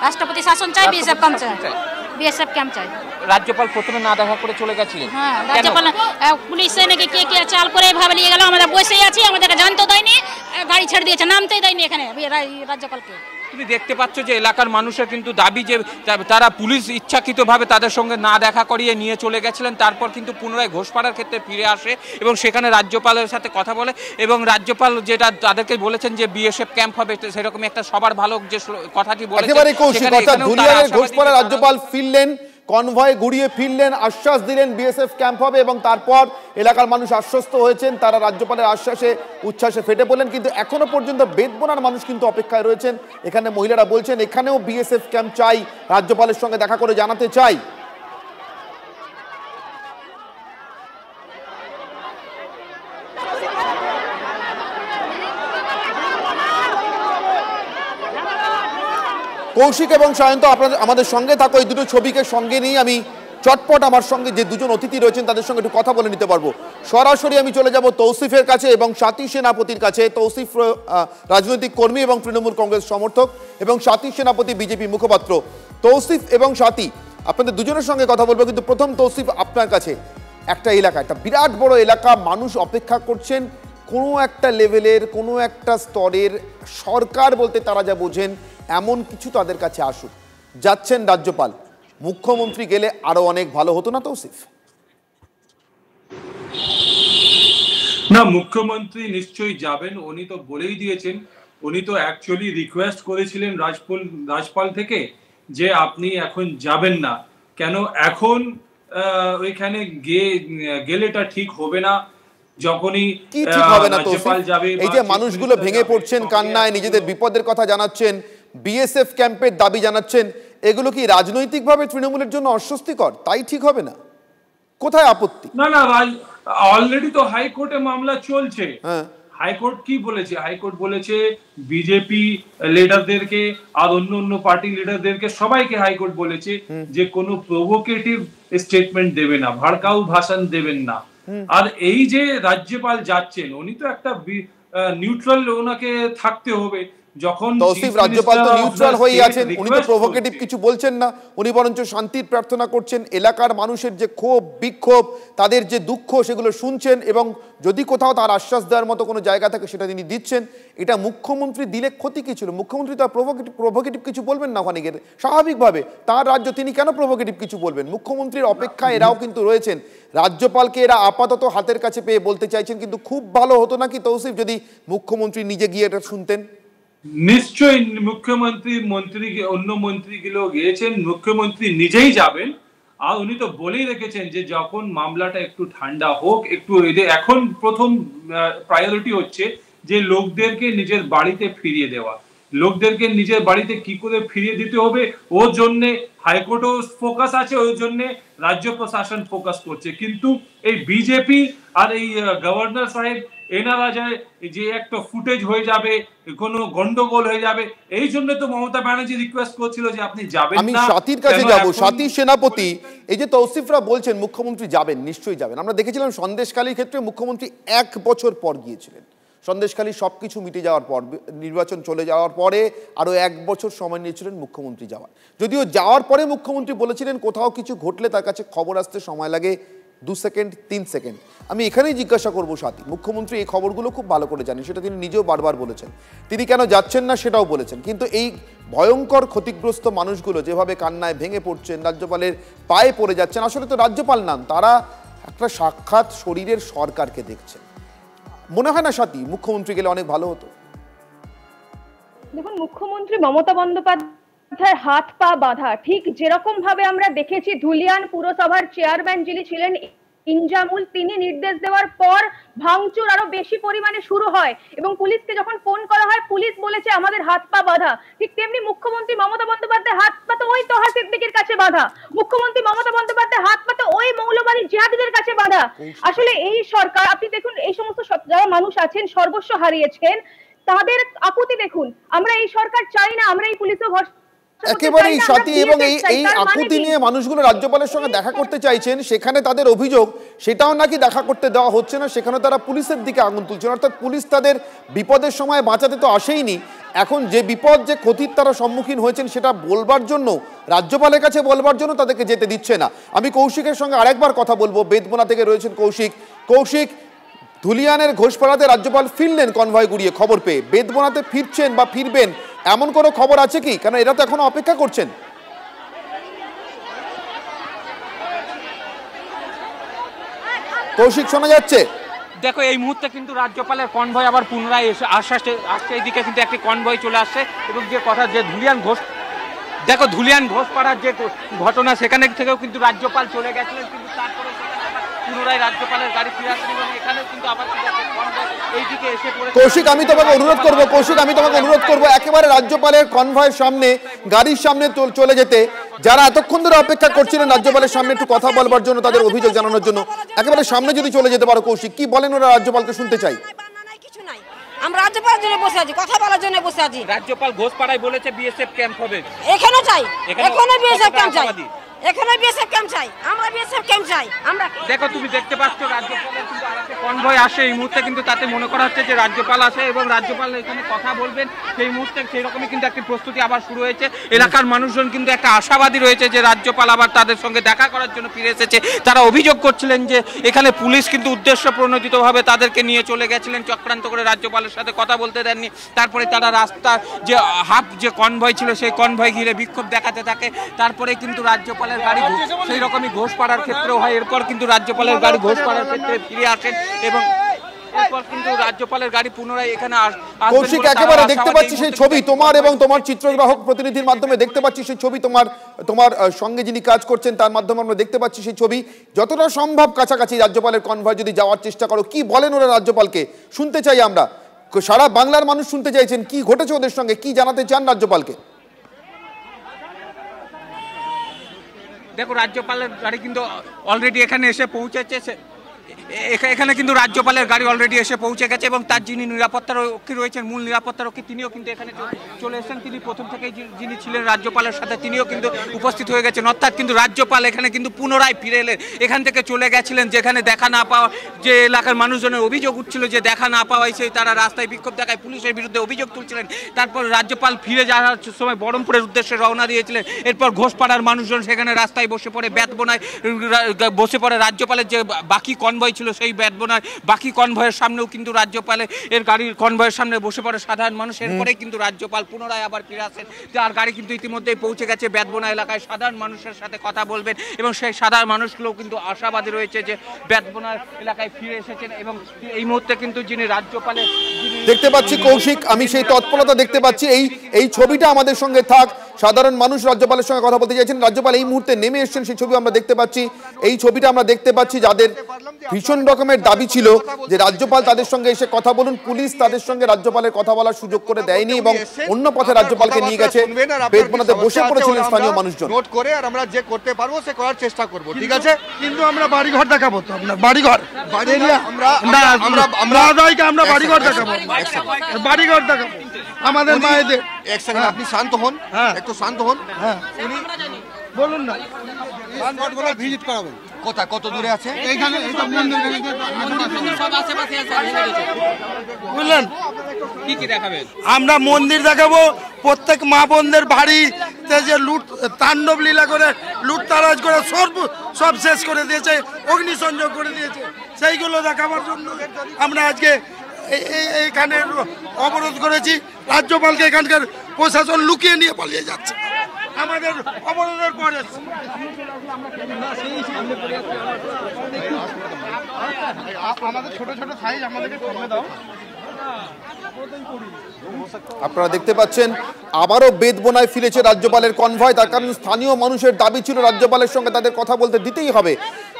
রাষ্ট্রপতি শাসন চাই, বিএসএফ ক্যাম্প চাই। রাজ্যপাল প্রথমে না দেখা করে চলে গেছিলেন। হ্যাঁ, রাজ্যপাল পুলিশ নাকি কে চাল করে এভাবে নিয়ে গেল, আমরা বসেই আছি, আমাদেরকে জানতে দেয়নি, গাড়ি ছেড়ে দিয়েছে, নামতেই দেয়নি এখানে রাজ্যপালকে। তুমি দেখতে পাচ্ছ যে এলাকার মানুষের কিন্তু দাবি যে তারা পুলিশ ইচ্ছাকৃতভাবে তাদের সঙ্গে না দেখা করিয়ে নিয়ে চলে গেছিলেন। তারপর কিন্তু পুনরায় ঘোষপাড়ার ক্ষেত্রে ফিরে আসে এবং সেখানে রাজ্যপালের সাথে কথা বলে এবং রাজ্যপাল যেটা তাদেরকে বলেছেন যে বিএসএফ ক্যাম্প হবে, সেরকম একটা সবার ভালো যে কথাটি বলেছেন। একেবারে কৌশিক, অর্থাৎ ধুলিয়ানের ঘোষপাড়া রাজ্যপাল ফিরলেন, কনভয় গুড়িয়ে ফিরলেন, আশ্বাস দিলেন বিএসএফ ক্যাম্প হবে এবং তারপর এলাকার মানুষ আশ্বস্ত হয়েছেন, তারা রাজ্যপালের আশ্বাসে উচ্ছ্বাসে ফেটে পড়লেন। কিন্তু এখনো পর্যন্ত বেদবোনার মানুষ কিন্তু অপেক্ষায় রয়েছেন। এখানে মহিলারা বলছেন এখানেও বিএসএফ ক্যাম্প চাই, রাজ্যপালের সঙ্গে দেখা করে জানাতে চাই। কৌশিক এবং সায়ন্ত, আপনাদের আমাদের সঙ্গে থাকো। এই দুটো ছবিকে সঙ্গে নিয়ে আমি চটপট আমার সঙ্গে যে দুজন অতিথি রয়েছেন তাদের সঙ্গে একটু কথা বলে নিতে পারবো। সরাসরি আমি চলে যাব তৌসিফের কাছে এবং স্বাতী সেনাপতির কাছে। তৌসিফ রাজনৈতিক কর্মী এবং তৃণমূল কংগ্রেস সমর্থক এবং স্বাতী সেনাপতি বিজেপি মুখপাত্র। তৌসিফ এবং স্বাতী, আপনাদের দুজনের সঙ্গে কথা বলবো, কিন্তু প্রথম তৌসিফ আপনার কাছে। একটা এলাকা, একটা বিরাট বড় এলাকা, মানুষ অপেক্ষা করছেন কোনো একটা লেভেলের, কোনো একটা স্তরের সরকার বলতে তারা যা বোঝেন এমন কিছু তাদের কাছে আসুক। যাচ্ছেন রাজ্যপাল, মুখ্যমন্ত্রী গেলে আরো অনেক ভালো হতো না তৌসিফ? না, মুখ্যমন্ত্রী নিশ্চয়ই যাবেন, উনি তো বলেই দিয়েছেন। উনি তো অ্যাকচুয়ালি রিকোয়েস্ট করেছিলেন রাজপাল থেকে যে আপনি এখন যাবেন না, কেন এখন ওইখানে গেলেটা ঠিক হবে না। যখনই কি ঠিক হবে না রাজ্যপাল যাবে, এই যে মানুষগুলো ভেঙে পড়ছেন কান্নায়, নিজেদের বিপদের কথা জানাচ্ছেন, বিএসএফ ক্যাম্পের দাবি জানাচ্ছেন, এগুলো কি রাজনৈতিকভাবে তৃণমূলের জন্য অস্বস্তিকর? তাই ঠিক হবে না? কোথায় আপত্তি? না না, অলরেডি তো হাইকোর্টে মামলা চলছে। হাইকোর্ট কি বলেছে? হাইকোর্ট বলেছে বিজেপি লিডারদেরকে আর অন্য পার্টি লিডারদেরকে সবাইকে হাইকোর্ট বলেছে যে কোনো প্রভোকেটিভ স্টেটমেন্ট দেবে না, ভড়কাউ ভাষণ দেবেন না। আর এই যে রাজ্যপাল যাচ্ছেন, উনি তো একটা নিউট্রাল, ওনাকে থাকতে হবে। যখন তৌসিফ রাজ্যপাল তো নিউট্রাল হয়েই আছেন, উনি তো প্রভোকেটিভ কিছু বলছেন না, উনি বরঞ্চ শান্তির প্রার্থনা করছেন। এলাকার মানুষের যে ক্ষোভ বিক্ষোভ, তাদের যে দুঃখ, সেগুলো শুনছেন এবং যদি কোথাও তার আশ্বাস দেওয়ার মতো কোনো জায়গা থাকে সেটা তিনি দিচ্ছেন। এটা মুখ্যমন্ত্রী দিলে ক্ষতি কি ছিল? মুখ্যমন্ত্রী তো প্রভোকেটিভ কিছু বলবেন না ওখানে গিয়ে, স্বাভাবিকভাবে তার রাজ্য, তিনি কেন প্রভোকেটিভ কিছু বলবেন? মুখ্যমন্ত্রীর অপেক্ষায় এরাও কিন্তু রয়েছেন। রাজ্যপালকে এরা আপাতত হাতের কাছে পেয়ে বলতে চাইছেন, কিন্তু খুব ভালো হতো নাকি তৌসিফ যদি মুখ্যমন্ত্রী নিজে গিয়ে এটা শুনতেন? নিশ্চয়ই অন্য মন্ত্রীগুলো গিয়েছেন, মুখ্যমন্ত্রী নিজেই যাবেন। আর উনি তো বলেই রেখেছেন যে যখন মামলাটা একটু ঠান্ডা হোক, একটু এদের এখন প্রথম প্রায়োরিটি হচ্ছে যে লোকদেরকে নিজের বাড়িতে ফিরিয়ে দেওয়া। লোকদেরকে নিজের বাড়িতে কি করে ফিরিয়ে দিতে হবে, ওর জন্যে হাইকোর্টও ফোকাস আছে, ওর জন্যে রাজ্য প্রশাসন ফোকাস করছে। কিন্তু এই বিজেপি আর এই গভর্নর সাহেব, এনারা যায় যে একটা ফুটেজ হয়ে যাবে, কোনো গন্ডগোল হয়ে যাবে, এই জন্য তো মমতা ব্যানার্জি রিকোয়েস্ট করছিল যে আপনি যাবেন না। আমি সাথীর কাছে যাব। সাথী সেনাপতি, এই যে তৌসিফরা বলছেন মুখ্যমন্ত্রী যাবেন, নিশ্চয়ই যাবেন। আমরা দেখেছিলাম সন্দেশখালীর ক্ষেত্রে মুখ্যমন্ত্রী 1 বছর পর গিয়েছিলেন। সন্দেশখালী সবকিছু মিটে যাওয়ার পর, নির্বাচন চলে যাওয়ার পরে আরো 1 বছর সময় নিয়েছিলেন মুখ্যমন্ত্রী যাওয়ার। যদিও যাওয়ার পরে মুখ্যমন্ত্রী বলেছিলেন কোথাও কিছু ঘটলে তার কাছে খবর আসতে সময় লাগে 2 সেকেন্ড 3 সেকেন্ড। আমি এখানেই জিজ্ঞাসা করবো সাথী, মুখ্যমন্ত্রী এই খবরগুলো খুব ভালো করে জানেন, সেটা তিনি নিজেও বারবার বলেছেন। তিনি কেন যাচ্ছেন না সেটাও বলেছেন। কিন্তু এই ভয়ঙ্কর ক্ষতিগ্রস্ত মানুষগুলো যেভাবে কান্নায় ভেঙে পড়ছেন, রাজ্যপালের পায়ে পড়ে যাচ্ছেন, আসলে তো রাজ্যপাল নান, তারা একটা সাক্ষাৎ শরীরের সরকারকে দেখছেন। মনে হয় না সাথী মুখ্যমন্ত্রী গেলে অনেক ভালো হতো? দেখুন, মুখ্যমন্ত্রী মমতা বন্দ্যোপাধ্যায়ের হাত পা বাঁধা, ঠিক যেরকম ভাবে আমরা দেখেছি ধুলিয়ান পুরসভার চেয়ারম্যান যিনি ছিলেন ইনজামুল, তিনি নির্দেশ দেওয়ার পর ভাঙচুর আরো বেশি পরিমাণে শুরু হয় এবং পুলিশকে যখন ফোন করা হয় পুলিশ বলেছে আমাদের হাত পা বাঁধা। ঠিক তেমনি মুখ্যমন্ত্রী মমতা বন্দ্যোপাধ্যায়ের হাত পা তো ওই তোহা সিদ্দিকীর কাছে বাঁধা, মুখ্যমন্ত্রী মমতা বন্দ্যোপাধ্যায়ের হাত পা তো ওই মৌলবাদী জিহাদিদের কাছে বাঁধা। আসলে এই সরকার, আপনি দেখুন এই সমস্ত যারা মানুষ আছেন সর্বস্ব হারিয়েছেন, তাদের আকুতি দেখুন। আমরা এই সরকার চাই না, আমরা এই পুলিশও একেবারেই সাথী। এবং এই আকুতি নিয়ে মানুষগুলো রাজ্যপালের সঙ্গে দেখা করতে চাইছেন, সেখানে তাদের অভিযোগ সেটাও নাকি দেখা করতে দেওয়া হচ্ছে না, সেখানে তারা পুলিশের দিকে আগুন তুলছেন। অর্থাৎ পুলিশ তাদের বিপদের সময় বাঁচাতে তো আসেইনি, এখন যে বিপদ, যে ক্ষতির তারা সম্মুখীন হয়েছেন সেটা বলবার জন্য, রাজ্যপালের কাছে বলবার জন্য তাদেরকে যেতে দিচ্ছে না। আমি কৌশিকের সঙ্গে আরেকবার কথা বলবো, বেদবোনা থেকে রয়েছেন কৌশিক। কৌশিক, ধুলিয়ানের ঘোষপাড়াতে রাজ্যপাল ফিরলেন কনভয় গুড়িয়ে খবর পেয়ে, বেদবোনাতে ফিরছেন বা ফিরবেন এমন কোনো খবর আছে কি? কারণ এরা তো এখনো অপেক্ষা করছেন। কৌশিক, শোনা যাচ্ছে? দেখো, এই মুহূর্তে কিন্তু রাজ্যপালের কনভয় আবার পুনরায় এসে আসছে, এইদিকে কিন্তু একটি কনভয় চলে আসছে এবং যে কথা যে ধুলিয়ান ঘোষপাড়ার যে ঘটনা, সেখানে থেকেও কিন্তু রাজ্যপাল চলে গেছিলেন, কিন্তু তারপরে পুনরায় রাজ্যপালের গাড়ি ফিরে আসেন এবং এখানেও কিন্তু আবার এইদিকে এসে পড়ে। কৌশিক, আমি তোমাকে অনুরোধ করবো, একেবারে রাজ্যপালের কনভয়ের সামনে, গাড়ির সামনে চলে যেতে। যারা এতক্ষণ ধরে অপেক্ষা করছিলেন রাজ্যপালের সামনে একটু কথা বলবার জন্য, তাদের অভিযোগ জানানোর জন্য, একেবারে সামনে যদি চলে যেতে পারো। কৌশিক, কি বলেন ওরা? রাজ্যপালকে শুনতে চাই। আমরা রাজ্যপালের জন্য বসে আছি, কথা বলার জন্য বসে আছি। রাজ্যপাল ঘোষপাড়ায় বলেছে বিএসএফ ক্যাম্প হবে, এখানে চাই, এখানে বিএসএফ ক্যাম্প চাই, এখানে বিএসএফ ক্যাম্প চাই, আমরা বিএসএফ ক্যাম্প চাই। আমরা দেখো, তুমি দেখতে পাচ্ছ রাজ্যপালের কিন্তু আরেকটা কনভয় আসে এই মুহূর্তে, কিন্তু তাতে মনে করা হচ্ছে যে রাজ্যপাল আসে এবং রাজ্যপাল এখানে কথা বলবেন, সেই মুহূর্তে সেই রকমই কিন্তু একটি প্রস্তুতি আবার শুরু হয়েছে। এলাকার মানুষজন কিন্তু একটা আশাবাদী রয়েছে যে রাজ্যপাল আবার তাদের সঙ্গে দেখা করার জন্য ফিরে এসেছে। তারা অভিযোগ করছিলেন যে এখানে পুলিশ কিন্তু উদ্দেশ্য প্রণোদিতভাবে তাদেরকে নিয়ে চলে গেছিলেন, চক্রান্ত করে রাজ্যপালের সাথে কথা বলতে দেননি। তারপরে তারা রাস্তার যে হাফ যে কনভয় ছিল সেই কনভয় ঘিরে বিক্ষোভ দেখাতে থাকে। তারপরে কিন্তু রাজ্যপালের গাড়ি সেই রকমই ঘোষপাড়ার ক্ষেত্রেও হয়। এরপর কিন্তু রাজ্যপালের গাড়ি ঘোষপাড়ার ক্ষেত্রে ফিরে আসেন এবং এরপর কিন্তু রাজ্যপালের গাড়ি পুনরায় এখানে কৌশিক, একেবারে দেখতে পাচ্ছি সেই ছবি তোমার এবং তোমার চিত্রগ্রাহক প্রতিনিধির মাধ্যমে দেখতে পাচ্ছি সেই ছবি, তোমার সঙ্গে যিনি কাজ করছেন তার মাধ্যমে আমরা দেখতে পাচ্ছি সেই ছবি। যতটা সম্ভব কাছাকাছি রাজ্যপালের কনভয় যদি যাওয়ার চেষ্টা করো, কি বলেন ওরা রাজ্যপালকে শুনতে চাই আমরা, সারা বাংলার মানুষ শুনতে চাইছেন কি ঘটেছে ওদের সঙ্গে, কি জানাতে চান রাজ্যপালকে। দেখো, রাজ্যপালের গাড়ি কিন্তু অলরেডি এখানে এসে পৌঁছেছে, এখানে কিন্তু রাজ্যপালের গাড়ি অলরেডি এসে পৌঁছে গেছে এবং তার যিনি নিরাপত্তারক্ষী রয়েছেন, মূল নিরাপত্তারক্ষী, তিনিও কিন্তু এখানে চলে এসেছেন। তিনি প্রথম থেকেই যিনি ছিলেন রাজ্যপালের সাথে তিনিও কিন্তু উপস্থিত হয়ে গেছেন। অর্থাৎ কিন্তু রাজ্যপাল এখানে কিন্তু পুনরায় ফিরে এলেন। এখান থেকে চলে গেছিলেন যেখানে দেখা না পাওয়া, যে এলাকার মানুষজনের অভিযোগ উঠছিল যে দেখা না পাওয়ায় সেই তারা রাস্তায় বিক্ষোভ দেখায়, পুলিশের বিরুদ্ধে অভিযোগ তুলছিলেন। তারপর রাজ্যপাল ফিরে যাওয়ার সময় বহরমপুরের উদ্দেশ্যে রওনা দিয়েছিলেন। এরপর ঘোষপাড়ার মানুষজন সেখানে রাস্তায় বসে পড়ে, বেতবোনায় বসে পড়ে। রাজ্যপালের যে বাকি কনভয় ছিল সেই বেতবোনায় বাকি কনভয়ের সামনেও কিন্তু রাজ্যপালের গাড়ির কনভয়ের সামনে বসে পড়ে সাধারণ মানুষ। এরপরে কিন্তু রাজ্যপাল পুনরায় আবার ফিরে আসেন। তার গাড়ি কিন্তু ইতিমধ্যেই পৌঁছে গেছে বেতবোনা এলাকায়, সাধারণ মানুষের সাথে কথা বলবেন এবং সেই সাধারণ মানুষগুলো কিন্তু আশাবাদী রয়েছে যে বেতবোনার এলাকায় ফিরে এসেছেন। এবং এই মুহূর্তে কিন্তু যিনি রাজ্যপালের দেখতে পাচ্ছি কৌশিক, আমি সেই তৎপরতা দেখতে পাচ্ছি, এই ছবিটা আমাদের সঙ্গে থাক, সাধারণ মানুষ রাজ্যপালের সঙ্গে কথা বলতে চাইছেন, রাজ্যপাল এই মুহূর্তে নেমে এসেছেন সেই ছবি আমরা দেখতে পাচ্ছি। এই ছবিটা আমরা দেখতে পাচ্ছি যাদের ভীষণ রকমের দাবি ছিল যে রাজ্যপাল তাদের সঙ্গে এসে কথা বলুন, পুলিশ তাদের সঙ্গে রাজ্যপালের কথা বলার সুযোগ করে দেয়নি এবং অন্য পথে রাজ্যপালকে নিয়ে গেছে। বেতবোনাতে বসে পড়েছিলেন স্থানীয় মানুষজন। নোট করে আর আমরা যে করতে পারবো সে করার চেষ্টা করব, ঠিক আছে? কিন্তু আমরা বাড়িঘর দেখাবো তো, আপনার বাড়িঘর আমরা বাড়িঘর দেখাবো, বাড়িঘর দেখাবো আমাদের মায়েদের। এক সেকেন্ড, আপনি শান্ত হন, একটু শান্ত হন। বলুন না, ভিজিট করাবেন কোথায়, কত দূরে আছে? বুঝলেন, কি কি দেখাবেন? আমরা মন্দির দেখাবো, প্রত্যেক মা বোনদের বাড়িতে যে লুট তাণ্ডব লীলা করে লুটতারাজ করে সব শেষ করে দিয়েছে, অগ্নিসংযোগ করে দিয়েছে, সেইগুলো দেখাবার জন্য আমরা আজকে এইখানে অবরোধ করেছি। রাজ্যপালকে এখানকার প্রশাসন লুকিয়ে নিয়ে পালিয়ে যাচ্ছে আমাদের অবরোধের পরে। আমাদের ছোট ছোট সাইজ আমাদেরকে কমে দাও। আপনারা দেখতে পাচ্ছেন আবারও বেতবোনায় ফিরেছে রাজ্যপালের কনভয়। তার কারণ স্থানীয় মানুষের দাবি ছিল রাজ্যপালের সঙ্গে তাদের কথা বলতে দিতেই হবে।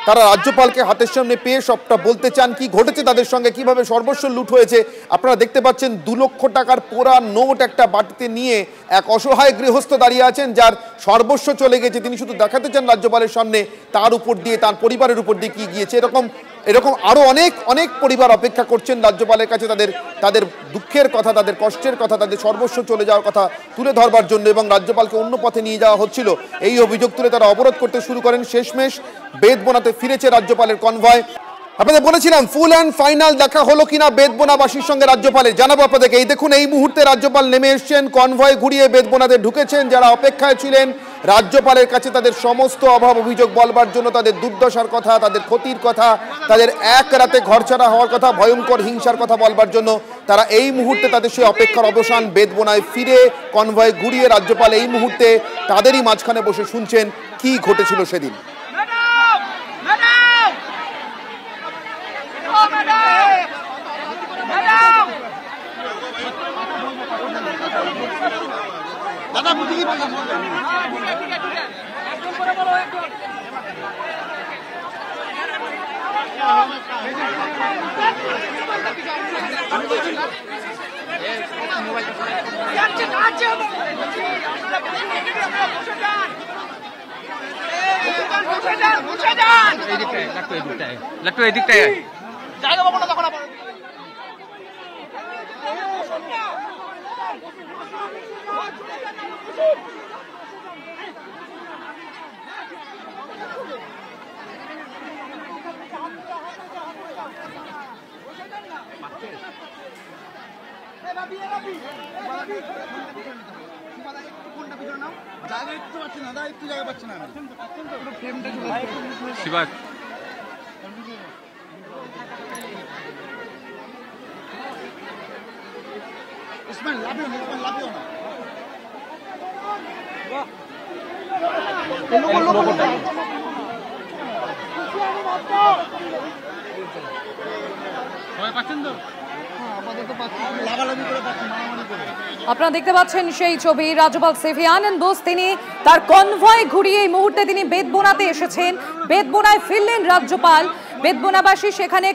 তারা রাজ্যপালকে হাতের সামনে পেয়ে সবটা বলতে চান, কি ঘটেছে তাদের সঙ্গে, কিভাবে সর্বস্ব লুট হয়েছে। আপনারা দেখতে পাচ্ছেন 2 লক্ষ টাকার পোড়া নোট একটা বাটিতে নিয়ে এক অসহায় গৃহস্থ দাঁড়িয়ে আছেন, যার সর্বস্ব চলে গেছে। তিনি শুধু দেখাতে চান রাজ্যপালের সামনে তার উপর দিয়ে, তার পরিবারের উপর দিয়ে কি গিয়েছে। এরকম আরো অনেক পরিবার অপেক্ষা করছেন রাজ্যপালের কাছে তাদের দুঃখের কথা, তাদের কষ্টের কথা, তাদের সর্বস্ব চলে যাওয়ার কথা তুলে ধরবার জন্য, এবং রাজ্যপালকে অন্য পথে নিয়ে যাওয়া হচ্ছিল এই অভিযোগ তুলে তারা অবরোধ করতে শুরু করেন। শেষমেশ বেতবোনাতে ফিরেছে রাজ্যপালের কনভয়। আপনাদের বলেছিলাম ফুল অ্যান্ড ফাইনাল দেখা হলো কিনা বেতবোনাবাসীর সঙ্গে রাজ্যপালের, জানাবো আপনাদেরকে। এই দেখুন, এই মুহূর্তে রাজ্যপাল নেমে এসছেন, কনভয় ঘুরিয়ে বেতবোনাতে ঢুকেছেন। যারা অপেক্ষায় ছিলেন রাজ্যপালের কাছে তাদের সমস্ত অভাব অভিযোগ বলবার জন্য, তাদের দুর্দশার কথা, তাদের ক্ষতির কথা, তাদের এক রাতে ঘরছাড়া হওয়ার কথা, ভয়ঙ্কর হিংসার কথা বলবার জন্য, তারা এই মুহূর্তে তাদের সেই অপেক্ষার অবসান। বেতবোনায় ফিরে কনভয় ঘুরিয়ে রাজ্যপাল এই মুহূর্তে তাদেরই মাঝখানে বসে শুনছেন কি ঘটেছিল সেদিন। শিবাজ আপনারা দেখতে পাচ্ছেন সেই ছবি, রাজ্যপাল সিভি আনন্দ বোস তিনি তার কনভয় ঘুরিয়ে এই মুহূর্তে তিনি বেদবোনাতে এসেছেন। বেদবোনায় ফিরলেন রাজ্যপাল। বেদবোনাবাসী সেখানে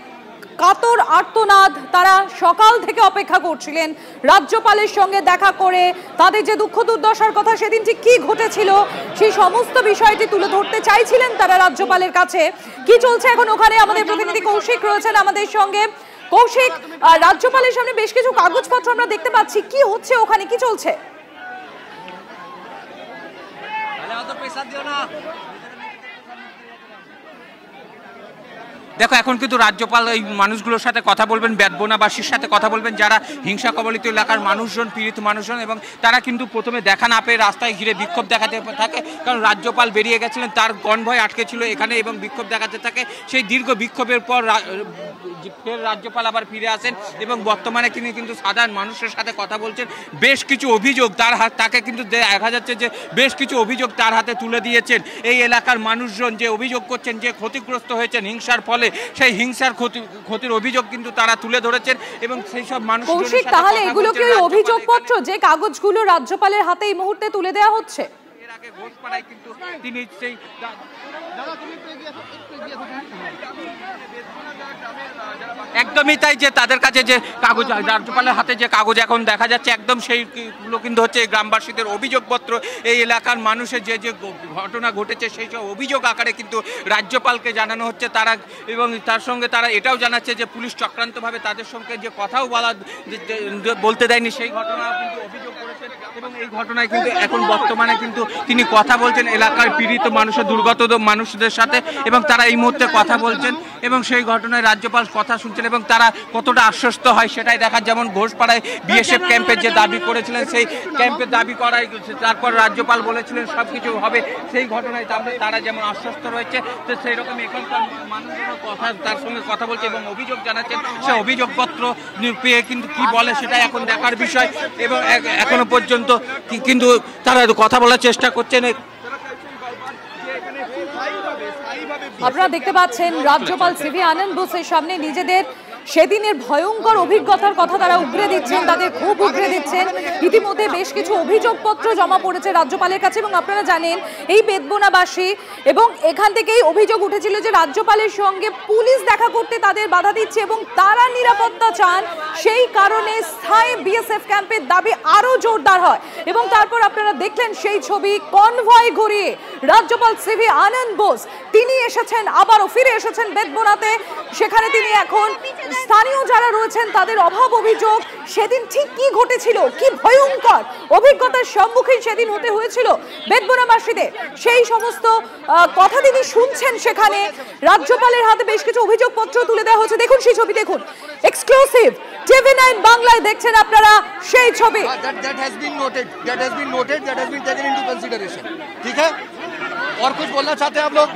কাতর আর্তনাদ, তারা সকাল থেকে অপেক্ষা করছিলেন রাজ্যপালের সঙ্গে দেখা করে তাদের যে দুঃখ দুর্দশার কথা, সেদিন ঠিক কি ঘটেছিল সেই সমস্ত বিষয়টি তুলে ধরতে চাইছিলেন তারা রাজ্যপালের কাছে। কি চলছে এখন ওখানে, আমাদের প্রতিনিধি কৌশিক রয়েছেন আমাদের সঙ্গে। কৌশিক, রাজ্যপালের সামনে বেশ কিছু কাগজপত্র আমরা দেখতে পাচ্ছি, কি হচ্ছে ওখানে, কি চলছে? দেখো, এখন কিন্তু রাজ্যপাল এই মানুষগুলোর সাথে কথা বলবেন, বেদবোনাবাসীর সাথে কথা বলবেন, যারা হিংসা কবলিত এলাকার মানুষজন, পীড়িত মানুষজন, এবং তারা কিন্তু প্রথমে দেখা না পেয়ে রাস্তায় ঘিরে বিক্ষোভ দেখাতে থাকে, কারণ রাজ্যপাল বেরিয়ে গেছিলেন, তার কনভয় আটকে ছিল এখানে এবং বিক্ষোভ দেখাতে থাকে। সেই দীর্ঘ বিক্ষোভের পর ফের রাজ্যপাল আবার ফিরে আসেন এবং বর্তমানে তিনি কিন্তু সাধারণ মানুষের সাথে কথা বলছেন। বেশ কিছু অভিযোগ তাকে কিন্তু দেখা যাচ্ছে যে বেশ কিছু অভিযোগ তার হাতে তুলে দিয়েছেন। এই এলাকার মানুষজন যে অভিযোগ করছেন যে ক্ষতিগ্রস্ত হয়েছেন হিংসার ফলে, সেই হিংসার ক্ষতির অভিযোগ কিন্তু তারা তুলে ধরেছেন এবং সেই সব মানুষ। কৌশিক, তাহলে এগুলো কি অভিযোগপত্র যে কাগজগুলো রাজ্যপালের হাতে এই মুহূর্তে তুলে দেওয়া হচ্ছে? এর আগে ঘোষপাড়ায় কিন্তু তিনি সেই একদমই তাই, যে তাদের কাছে যে কাগজ, রাজ্যপালের হাতে যে কাগজ এখন দেখা যাচ্ছে, একদম সেইগুলো কিন্তু হচ্ছে গ্রামবাসীদের অভিযোগপত্র। এই এলাকার মানুষের যে যে ঘটনা ঘটেছে সেই সব অভিযোগ আকারে কিন্তু রাজ্যপালকে জানানো হচ্ছে তারা, এবং তার সঙ্গে তারা এটাও জানাচ্ছে যে পুলিশ চক্রান্তভাবে তাদের সঙ্গে যে কথাও বলতে দেয়নি, সেই ঘটনাও কিন্তু অভিযোগ করেছেন। এবং এই ঘটনায় কিন্তু এখন বর্তমানে কিন্তু তিনি কথা বলছেন এলাকার পীড়িত মানুষের, দুর্গত মানুষদের সাথে, এবং তারা এই মুহূর্তে কথা বলছেন এবং সেই ঘটনায় রাজ্যপাল কথা শুনছেন এবং তারা কতটা আশ্বস্ত হয় সেটাই দেখার। যেমন ঘোষপাড়ায় বিএসএফ ক্যাম্পের যে দাবি করেছিলেন, সেই ক্যাম্পের দাবি করায় তারপর রাজ্যপাল বলেছিলেন সব কিছু হবে, সেই ঘটনায় তারা যেমন আশ্বস্ত রয়েছে, তো সেই রকম এখানকার মানুষের কথা, তার সঙ্গে কথা বলছে এবং অভিযোগ জানাচ্ছেন। সে অভিযোগপত্র পেয়ে কিন্তু কি বলে সেটাই এখন দেখার বিষয়, এবং এখনো পর্যন্ত কিন্তু তারা কথা বলার চেষ্টা করছেন। আপনারা দেখতে পাচ্ছেন রাজ্যপাল সিভি আনন্দ বোসের সামনে নিজেদের সেদিনের ভয়ঙ্কর অভিজ্ঞতার কথা তারা উগরে দিচ্ছেন, তাদের খুব উগরে দিচ্ছেন। ইতিমধ্যে বেশ কিছু অভিযোগপত্র জমা পড়েছে রাজ্যপালের কাছে, এবং আপনারা জানেন এই বেদবোনাবাসী এবং এখান থেকেই অভিযোগ উঠেছিল যে রাজ্যপালের সঙ্গে পুলিশ দেখা করতে তাদের বাধা দিচ্ছে এবং তারা নিরাপত্তা চান, সেই কারণে স্থায়ী বিএসএফ ক্যাম্পের দাবি আরো জোরদার হয়। এবং তারপর আপনারা দেখলেন সেই ছবি, কনভয় ঘুরিয়ে রাজ্যপাল সিভি আনন্দ বোস তিনি এসেছেন, আবারও ফিরে এসেছেন বেদবোনাতে। সেখানে তিনি এখন স্থানীয় যারা রয়েছেন তাদের অভাব অভিযোগ, সেদিন ঠিক কি ঘটেছিল, কি ভয়ঙ্কর অভিজ্ঞতার সম্মুখীন সেদিন হতে হয়েছিল বেদবোনাবাসীদের, সেই সমস্ত কথা তিনি শুনছেন। সেখানে রাজ্যপালের হাতে বেশ কিছু অভিযোগপত্র তুলে দেওয়া হচ্ছে। দেখুন সেই ছবি, দেখুন এক্সক্লুসিভ TV9 বাংলায় দেখছেন আপনারা সেই ছবি। that has been noted, that has been taken into consideration. ठीक है, और कुछ बोलना चाहते हैं आप लोग?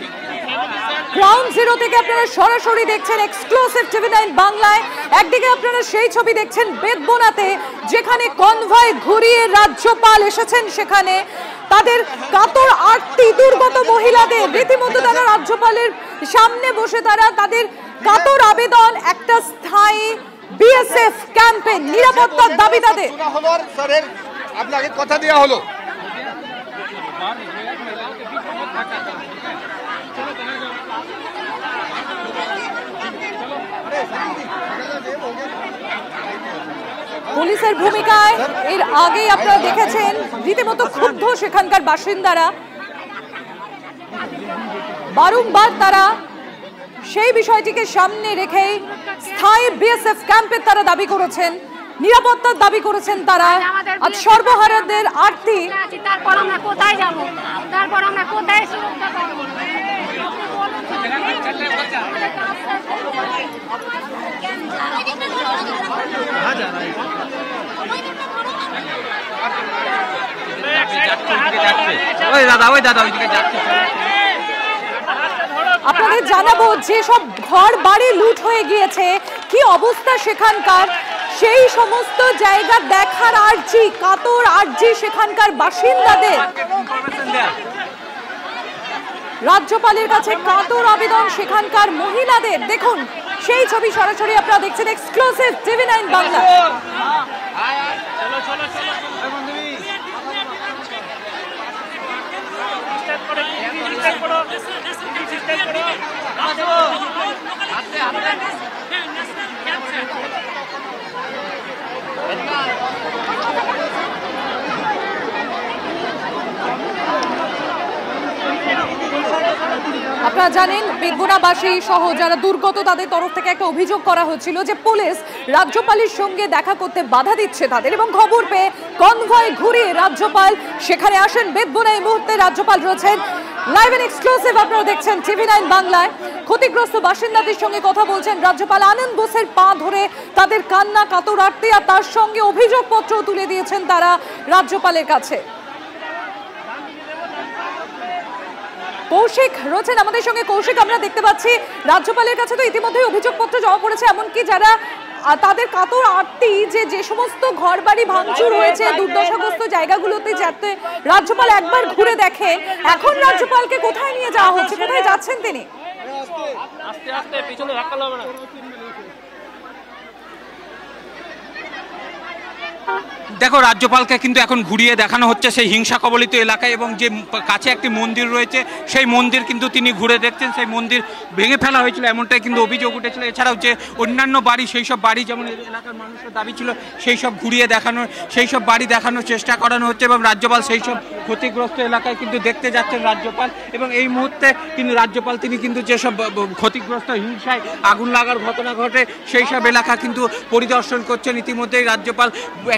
গ্রাউন্ড জিরো থেকে আপনারা সরাসরি দেখছেন এক্সক্লুসিভ TV9 বাংলায়। একদিকে আপনারা সেই ছবি দেখছেন বেদবোনাতে, যেখানে কনভয় ঘুরিয়ে রাজ্যপাল এসেছেন, সেখানে তাদের কাতর আরতি, দুর্গত মহিলাদের রীতিমতো তারা রাজ্যপালের সামনে বসে তারা তাদের কাতর আবেদন একটা স্থায়ী বিএসএফ ক্যাম্পে নিরাপত্তার দাবি তাদের। স্যারের আপনাকে কথা দেওয়া হলো। পুলিশের ভূমিকায় এর আগেই আপনারা দেখেছেন রীতিমতো ক্ষুব্ধ সেখানকার বাসিন্দারা, বারংবার তারা সেই বিষয়টিকে সামনে রেখেই স্থায়ী বিএসএফ ক্যাম্পের তারা দাবি করেছেন, নিরাপত্তার দাবি করেছেন তারা। আজ সর্বহারাদের আরতি, তারপর আমরা কোথায় যাব, তারপর আমরা কোথায় সুরক্ষা পাবো? আপনাদের জানাবো যেসব ঘর বাড়ি লুট হয়ে গিয়েছে, কি অবস্থা সেখানকার, সেই সমস্ত জায়গা দেখার আর্জি, কাতর আর্জি সেখানকার বাসিন্দাদের। রাজ্যপালের কাছে কাতর আবেদন সেখানকার মহিলাদের। দেখুন সেই ছবি সরাসরি আপনারা দেখছেন এক্সক্লুসিভ টিভি 9 বাংলা। আপনারা জানেন বেগুনাবাসী সহ যারা দুর্গত তাদের তরফ থেকে একটা অভিযোগ করা হচ্ছিল যে পুলিশ রাজ্যপালের সঙ্গে দেখা করতে বাধা দিচ্ছে তাদের, এবং খবর পেয়ে কনভয় ঘুরিয়ে রাজ্যপাল সেখানে আসেন বেদবোনা। এই মুহূর্তে রাজ্যপাল রয়েছেন লাইভ এন্ড এক্সক্লুসিভ, আপনারা দেখছেন টিভি 9 বাংলায়। ক্ষতিগ্রস্ত বাসিন্দাদের সঙ্গে কথা বলছেন রাজ্যপাল। আনন্দ বোসের পা ধরে তাদের কান্না কাতর আরতি আর তার সঙ্গে অভিযোগপত্র তুলে দিয়েছেন তারা রাজ্যপালের কাছে। কৌশিক রয়েছেন আমাদের সঙ্গে। কৌশিক, আমরা দেখতে পাচ্ছি রাজ্যপালের কাছে তো ইতিমধ্যে অভিযোগপত্র জমা পড়েছে, এমনকি যারা তাদের কাতর আরতি যে সমস্ত ঘরবাড়ি ভাঙচুর হয়েছে দুর্দশাগ্রস্ত জায়গাগুলোতে যাতে রাজ্যপাল একবার ঘুরে দেখেন। এখন রাজ্যপালকে কোথায় নিয়ে যাওয়া হচ্ছে, কোথায় যাচ্ছেন তিনি? আস্তে আস্তে পিছনে ধাক্কা লাগবে না। দেখো, রাজ্যপালকে কিন্তু এখন ঘুরিয়ে দেখানো হচ্ছে সেই হিংসা কবলিত এলাকায়, এবং যে কাছে একটি মন্দির রয়েছে সেই মন্দির কিন্তু তিনি ঘুরে দেখছেন। সেই মন্দির ভেঙে ফেলা হয়েছিল এমনটাই কিন্তু অভিযোগ উঠেছিল। এছাড়াও যে অন্যান্য বাড়ি, সেই সব বাড়ি যেমন এলাকার মানুষের দাবি ছিল সেই সব ঘুরিয়ে দেখানোর, সেই সব বাড়ি দেখানোর চেষ্টা করানো হচ্ছে, এবং রাজ্যপাল সেই সব ক্ষতিগ্রস্ত এলাকায় কিন্তু দেখতে যাচ্ছেন রাজ্যপাল। এবং এই মুহূর্তে কিন্তু রাজ্যপাল তিনি কিন্তু যেসব ক্ষতিগ্রস্ত হিংসায় আগুন লাগার ঘটনা ঘটে সেই সব এলাকা কিন্তু পরিদর্শন করছেন। ইতিমধ্যেই রাজ্যপাল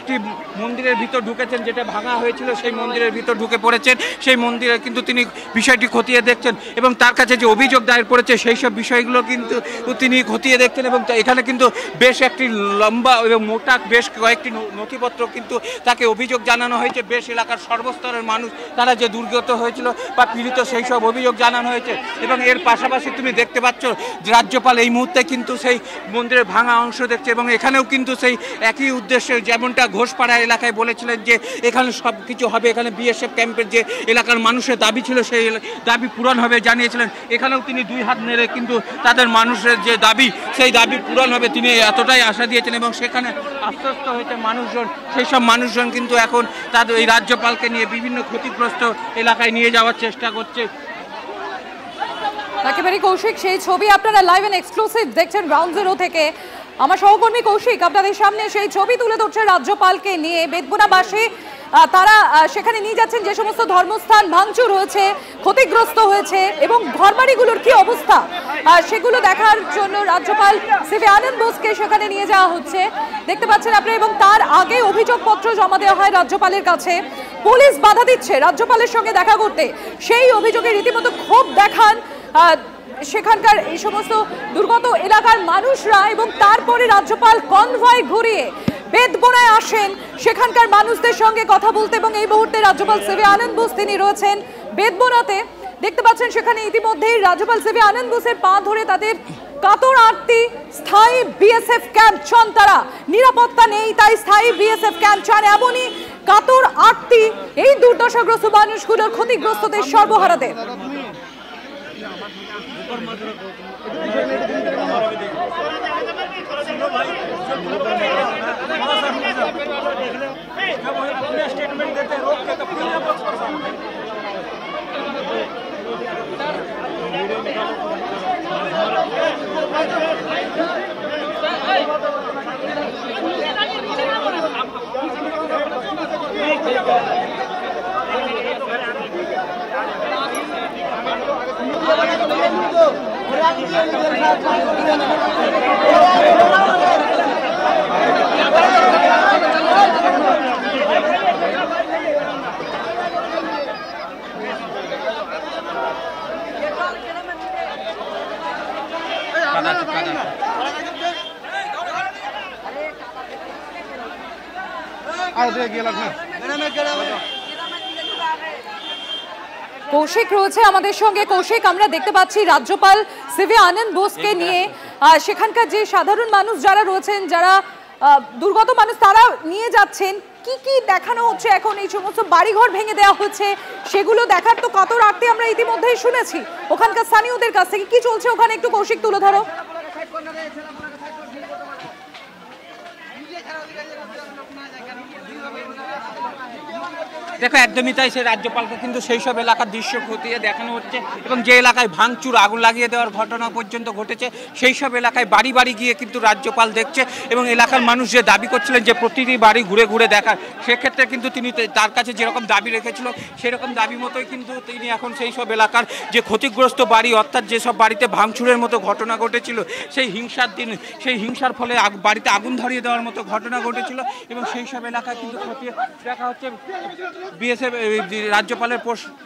একটি মন্দিরের ভিতর ঢুকেছেন, যেটা ভাঙা হয়েছিল সেই মন্দিরের ভিতর ঢুকে পড়েছেন। সেই মন্দিরে কিন্তু তিনি বিষয়টি খতিয়ে দেখছেন, এবং তার কাছে যে অভিযোগ দায়ের করেছে সেই সব বিষয়গুলো কিন্তু তিনি খতিয়ে দেখছেন। এবং এখানে কিন্তু বেশ একটি লম্বা এবং মোটা বেশ কয়েকটি নথিপত্র কিন্তু তাকে অভিযোগ জানানো হয়েছে। বেশ এলাকার সর্বস্তরের মানুষ তারা যে দুর্গত হয়েছিল বা পীড়িত সেই সব অভিযোগ জানানো হয়েছে। এবং এর পাশাপাশি তুমি দেখতে পাচ্ছ রাজ্যপাল এই মুহূর্তে কিন্তু সেই মন্দিরের ভাঙা অংশ দেখছে, এবং এখানেও কিন্তু সেই একই উদ্দেশ্যে যেমনটা ঘোষপাড়া এলাকায় বলেছিলেন যে এখানে সব কিছু হবে, এখানে বিএসএফ ক্যাম্পের যে এলাকার মানুষের দাবি ছিল সেই দাবি পূরণ হবে জানিয়েছিলেন। এখানেও তিনি দুই হাত নেড়ে কিন্তু তাদের মানুষের যে দাবি সেই দাবি পূরণ হবে তিনি এতটাই আশা দিয়েছেন, এবং সেখানে আশ্বস্ত হয়েছে মানুষজন। সেই সব মানুষজন কিন্তু এখন তাদের এই রাজ্যপালকে নিয়ে বিভিন্ন ক্ষতিগ্রস্ত এলাকায় নিয়ে যাওয়ার চেষ্টা করছে। একেবারে কৌশিক, সেই ছবি আপনারা লাইভ এন্ড এক্সক্লুসিভ দেখছেন গ্রাউন্ড জিরো থেকে। আমার সহকর্মী কৌশিক আপনাদের সামনে সেই ছবি তুলে ধরছে রাজ্যপালকে নিয়ে। বেদবোনাবাসী তারা সেখানে নিয়ে যাচ্ছেন যে সমস্ত ধর্মস্থান ভাঙচুর হয়েছে, ক্ষতিগ্রস্ত হয়েছে এবং ঘরবাড়িগুলোর কি অবস্থা সেগুলো দেখার জন্য রাজ্যপাল সিভি আনন্দ বোসকে সেখানে নিয়ে যাওয়া হচ্ছে, দেখতে পাচ্ছেন আপনারা। এবং তার আগে অভিযোগপত্র জমা দেওয়া হয় রাজ্যপালের কাছে। পুলিশ বাধা দিচ্ছে রাজ্যপালের সঙ্গে দেখা করতে, সেই অভিযোগে রীতিমতো ক্ষোভ দেখান সেখানকার এই সমস্ত দুর্গত এলাকার মানুষরা। এবং তারপরে রাজ্যপাল কনভয় ঘুরিয়ে বেদবোনায় আসেন সেখানকার মানুষদের সঙ্গে কথা বলতে। এবং এই মুহূর্তে রাজ্যপাল সিভি আনন্দ বোস তিনি রয়েছেন বেদবোনাতে, দেখতে পাচ্ছেন সেখানে ইতিমধ্যেই রাজ্যপাল সিভি আনন্দ বোসের পা ধরে তাদের কাতর আরতি। স্থায়ী বিএসএফ ক্যাম্প চান তারা, নিরাপত্তা নেই তাই স্থায়ী বিএসএফ ক্যাম্প চান, এমনই কাতর আরতি এই দুর্দশাগ্রস্ত মানুষগুলোর, ক্ষতিগ্রস্তদের, সর্বহারাদের। কৌশিক রয়েছে আমাদের সঙ্গে। কৌশিক, আমরা দেখতে পাচ্ছি রাজ্যপাল সিভি আনন্দ বোসকে নিয়ে সেখানকার যে সাধারণ মানুষ যারা রয়েছেন, যারা দুর্গত মানুষ, তারা নিয়ে যাচ্ছেন। কি কি দেখানো হচ্ছে এখন? এই সমস্ত বাড়িঘর ভেঙে দেওয়া হচ্ছে, সেগুলো দেখার তো কাতর আরতি আমরা ইতিমধ্যেই শুনেছি ওখানকার স্থানীয়দের কাছ থেকে। কি চলছে ওখানে একটু কৌশিক তুলে ধরো। দেখো একদমই তাই, সেই রাজ্যপালকে কিন্তু সেই সব এলাকার দৃশ্য খতিয়ে দেখানো হচ্ছে এবং যে এলাকায় ভাঙচুর আগুন লাগিয়ে দেওয়ার ঘটনা পর্যন্ত ঘটেছে সেই সব এলাকায় বাড়ি বাড়ি গিয়ে কিন্তু রাজ্যপাল দেখছে এবং এলাকার মানুষ যে দাবি করছিলেন যে প্রতিটি বাড়ি ঘুরে ঘুরে দেখার, সেক্ষেত্রে কিন্তু তিনি তার কাছে যেরকম দাবি রেখেছিল সেরকম দাবি মতোই কিন্তু তিনি এখন সেই সব এলাকার যে ক্ষতিগ্রস্ত বাড়ি অর্থাৎ যেসব বাড়িতে ভাঙচুরের মতো ঘটনা ঘটেছিল, সেই হিংসার দিন সেই হিংসার ফলে বাড়িতে আগুন ধরিয়ে দেওয়ার মতো ঘটনা ঘটেছিল এবং সেই সব এলাকায় কিন্তু খতিয়ে দেখা হচ্ছে বিএসএফ রাজ্যপালের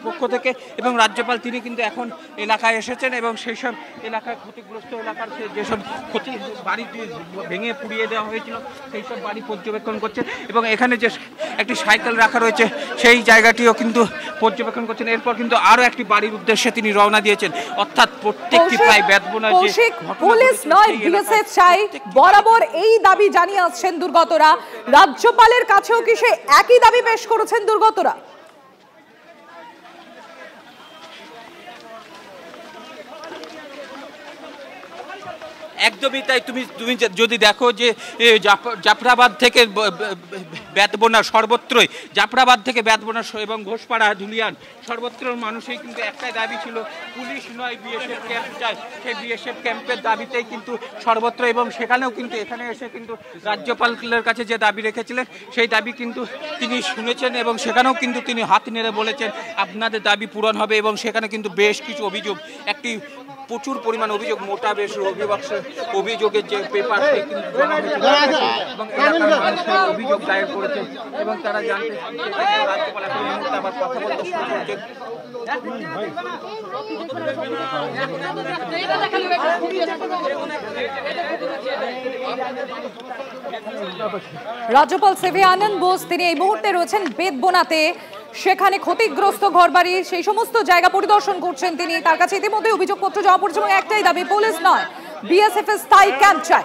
পক্ষ থেকে এবং রাজ্যপাল তিনি কিন্তু এখন এলাকায় এসেছেন এবং সেই সব এলাকায় ক্ষতিগ্রস্ত এলাকার যেসব ক্ষতি বাড়ি ভেঙে পুড়িয়ে দেওয়া হয়েছিল সেই সব বাড়ি পর্যবেক্ষণ করছেন এবং এখানে যে একটি সাইকেল রাখা রয়েছে সেই জায়গাটিও কিন্তু পর্যবেক্ষণ করছেন। এরপর কিন্তু আরও একটি বাড়ির উদ্দেশ্যে তিনি রওনা দিয়েছেন, অর্থাৎ প্রত্যেকটি প্রায় বেদবোনার যে পুলিশ নয় বিএসএফ চাই বরাবর এই দাবি জানিয়ে আসছেন দুর্গতরা। রাজ্যপালের কাছেও কি সে একই দাবি পেশ করেছেন দুর্গতরা? একদমই তাই। তুমি যদি দেখো যে জাফরাবাদ থেকে বেতবোনা সর্বত্রই, জাফরাবাদ থেকে বেতবোনা এবং ঘোষপাড়া ধুলিয়ান সর্বত্র মানুষই কিন্তু একটাই দাবি ছিল, পুলিশ নয় বিএসএফ ক্যাম্প চাই। সেই বিএসএফ ক্যাম্পের দাবিতেই কিন্তু সর্বত্র এবং সেখানেও কিন্তু এখানে এসে কিন্তু রাজ্যপালের কাছে যে দাবি রেখেছিলেন সেই দাবি কিন্তু তিনি শুনেছেন এবং সেখানেও কিন্তু তিনি হাত নেড়ে বলেছেন আপনাদের দাবি পূরণ হবে এবং সেখানে কিন্তু বেশ কিছু অভিযোগ, একটি প্রচুর পরিমাণ অভিযোগ, মোটা বেশ অভিযোগের যে পেপার সেই কিন্তু জমা হয়েছে এবং এলাকার মানুষ অভিযোগ দায়ের করেছে এবং তারা জানতে রাজ্যপাল এখন এই মুহূর্তে আবার কথা বলতে শুরু করেছেন। রাজ্যপাল সিভি আনন্দ বোস তিনি এই মুহূর্তে রয়েছেন বেতবোনাতে, সেখানে ক্ষতিগ্রস্ত ঘরবাড়ি সেই সমস্ত জায়গা পরিদর্শন করছেন তিনি। তার কাছে ইতিমধ্যে অভিযোগপত্র জমা পড়েছে এবং একটাই দাবি পুলিশ নয় বিএসএফ এর স্থায়ী ক্যাম্প চাই।